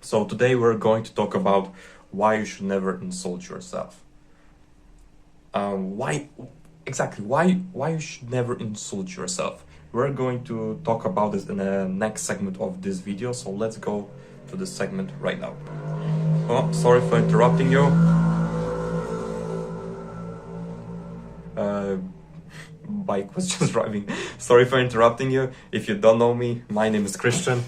So today we're going to talk about why you should never insult yourself. Why exactly? Why you should never insult yourself? We're going to talk about this in the next segment of this video. So let's go to this segment right now. Oh, sorry for interrupting you. Bike was just driving. Sorry for interrupting you. If you don't know me, my name is Christian.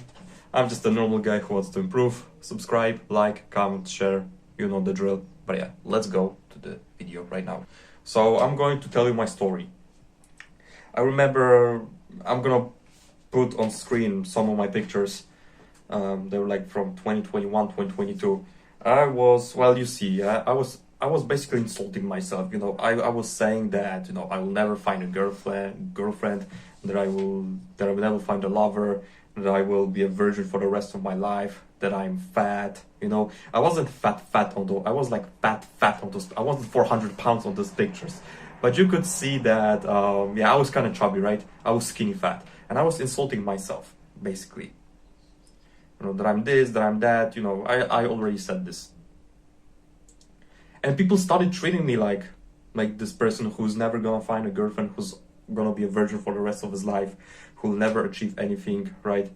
I'm just a normal guy who wants to improve. Subscribe, like, comment, share. You know the drill. But yeah, let's go to the video right now. So I'm going to tell you my story. I remember I'm gonna put on screen some of my pictures. They were like from 2021, 2022. I was, well, you see, I was basically insulting myself. You know, I was saying that, you know, I will never find a girlfriend, that I will never find a lover, that I will be a virgin for the rest of my life, that I'm fat. You know, I wasn't fat on those. I was like fat on those. I wasn't 400 pounds on those pictures, but you could see that. Yeah, I was kind of chubby, right? I was skinny fat, and I was insulting myself basically. You know, that I'm this, that I'm that. You know, I already said this. And people started treating me like this person who's never gonna find a girlfriend, who's gonna be a virgin for the rest of his life, who'll never achieve anything, right?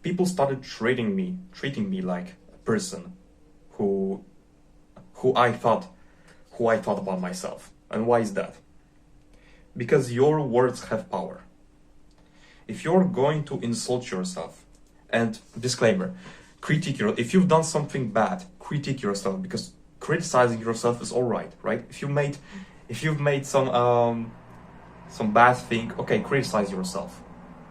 People started treating me like a person who I thought about myself. And why is that? Because your words have power. If you're going to insult yourself, and disclaimer, if you've done something bad, critique yourself, because criticizing yourself is all right? If you've made some bad thing, okay, criticize yourself.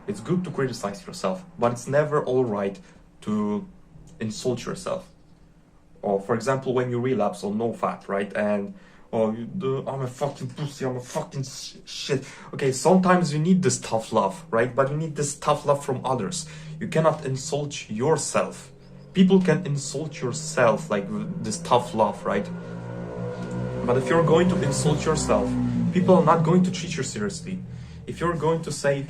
It's good to criticize yourself, but it's never all right to insult yourself. Or for example, when you relapse on no fat, right? And I'm a fucking pussy, I'm a fucking shit. Okay, sometimes you need this tough love, right? But you need this tough love from others. You cannot insult yourself. People can insult yourself like this tough love, right? But if you're going to insult yourself, people are not going to treat you seriously. If you're going to say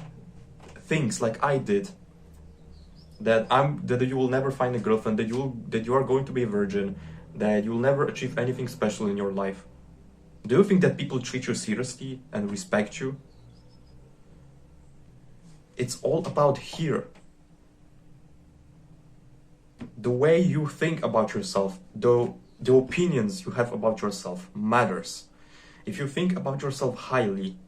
things like I did, that you will never find a girlfriend, that you are going to be a virgin, that you will never achieve anything special in your life, do you think that people treat you seriously and respect you? It's all about here. The way you think about yourself, the opinions you have about yourself matters. If you think about yourself highly,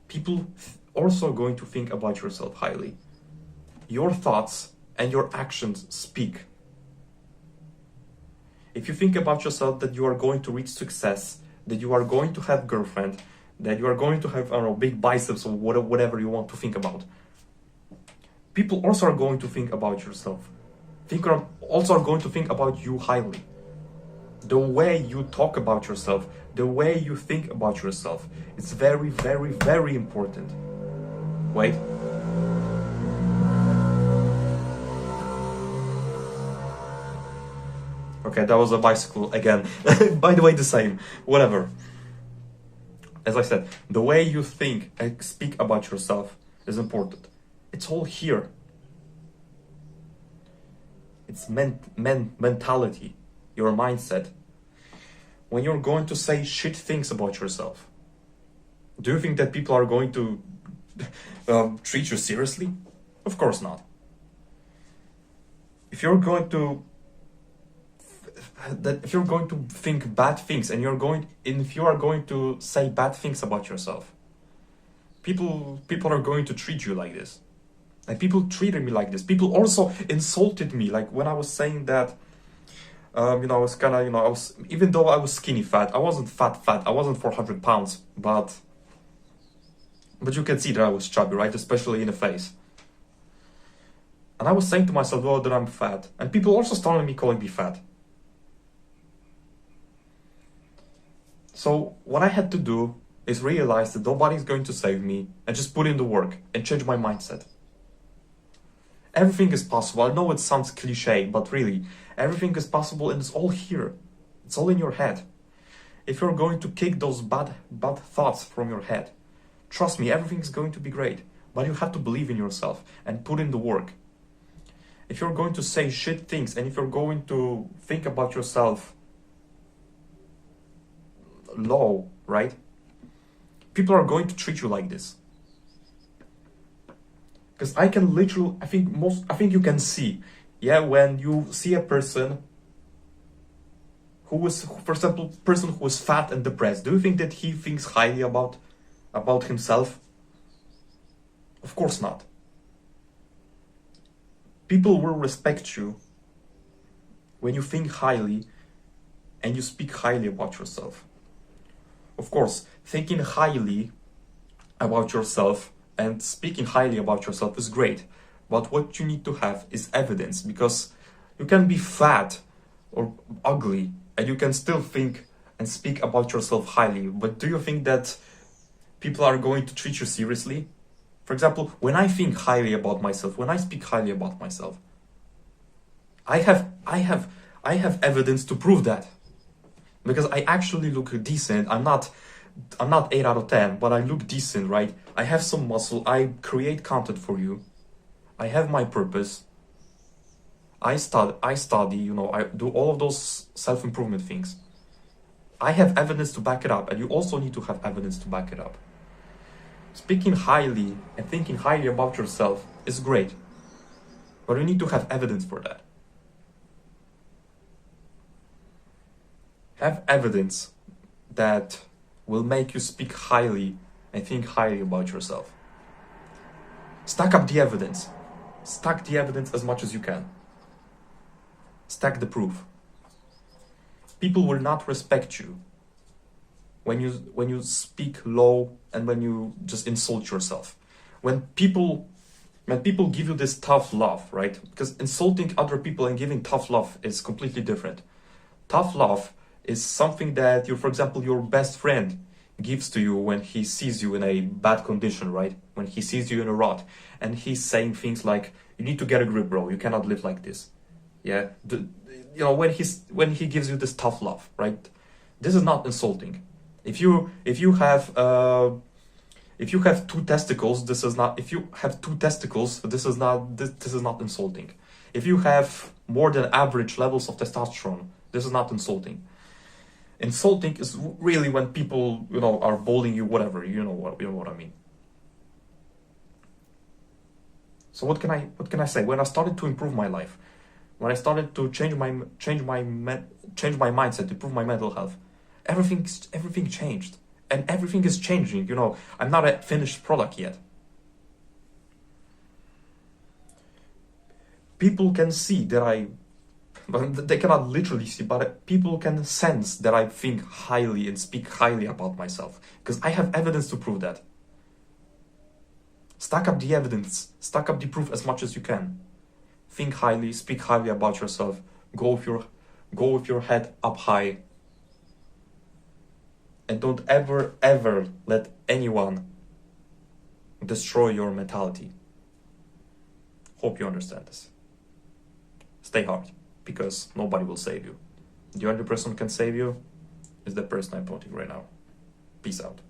people also going to think about yourself highly. Your thoughts and your actions speak. If you think about yourself that you are going to reach success, that you are going to have a girlfriend, that you are going to have, I don't know, big biceps or whatever you want to think about, people also are going to think about yourself. People also are going to think about you highly. The way you talk about yourself, the way you think about yourself, it's very, very, very important. Wait. Okay, that was a bicycle again. By the way, the same. Whatever. As I said, the way you think and speak about yourself is important. It's all here. It's mentality, your mindset. When you're going to say shit things about yourself, do you think that people are going to treat you seriously? Of course not. If you're going to think bad things and if you are going to say bad things about yourself, people are going to treat you like this. And people treated me like this. People also insulted me, like when I was saying that, you know, I was kind of, you know, even though I was skinny fat, I wasn't fat, I wasn't 400 pounds, but you can see that I was chubby, right? Especially in the face. And I was saying to myself, oh, that I'm fat. And people also started me calling me fat. So what I had to do is realize that nobody's going to save me and just put in the work and change my mindset. Everything is possible. I know it sounds cliche, but really, everything is possible and it's all here. It's all in your head. If you're going to kick those bad thoughts from your head, trust me, everything is going to be great. But you have to believe in yourself and put in the work. if you're going to say shit things, and if you're going to think about yourself low, right? People are going to treat you like this. Because I can literally, I think you can see, yeah, when you see a person who is, for example, person who is fat and depressed, do you think that he thinks highly about himself? Of course not. People will respect you when you think highly and you speak highly about yourself. Of course, thinking highly about yourself and speaking highly about yourself is great, but what you need to have is evidence, because you can be fat or ugly and you can still think and speak about yourself highly, but do you think that people are going to treat you seriously? For example, when I think highly about myself, when I speak highly about myself, I have evidence to prove that, because I actually look decent. I'm not 8 out of 10, but I look decent, right? I have some muscle. I create content for you. I have my purpose. I study, you know, I do all of those self-improvement things. I have evidence to back it up, and you also need to have evidence to back it up. Speaking highly and thinking highly about yourself is great, but you need to have evidence for that. Have evidence that will make you speak highly and think highly about yourself. Stack up the evidence. Stack the evidence as much as you can. Stack the proof. People will not respect you when you speak low and when you just insult yourself. When people give you this tough love, right? Because insulting other people and giving tough love is completely different. Tough love is something that for example, your best friend gives to you when he sees you in a bad condition, right? When he sees you in a rut, and he's saying things like, "You need to get a grip, bro. You cannot live like this." Yeah, when he gives you this tough love, right? This is not insulting. If you have two testicles, this is not. If you have two testicles, this is not insulting. If you have more than average levels of testosterone, this is not insulting. Insulting is really when people, you know, are bullying you, whatever. You know what I mean. So what can I say? When I started to improve my life, when I started to change my mindset, improve my mental health, everything changed, and everything is changing. You know, I'm not a finished product yet. People can see that they cannot literally see, but people can sense that I think highly and speak highly about myself, because I have evidence to prove that. Stack up the evidence, stack up the proof as much as you can. Think highly, speak highly about yourself. Go with your head up high. And don't ever let anyone destroy your mentality. Hope you understand this. Stay hard, because nobody will save you. The only person who can save you is the person I'm pointing right now. Peace out.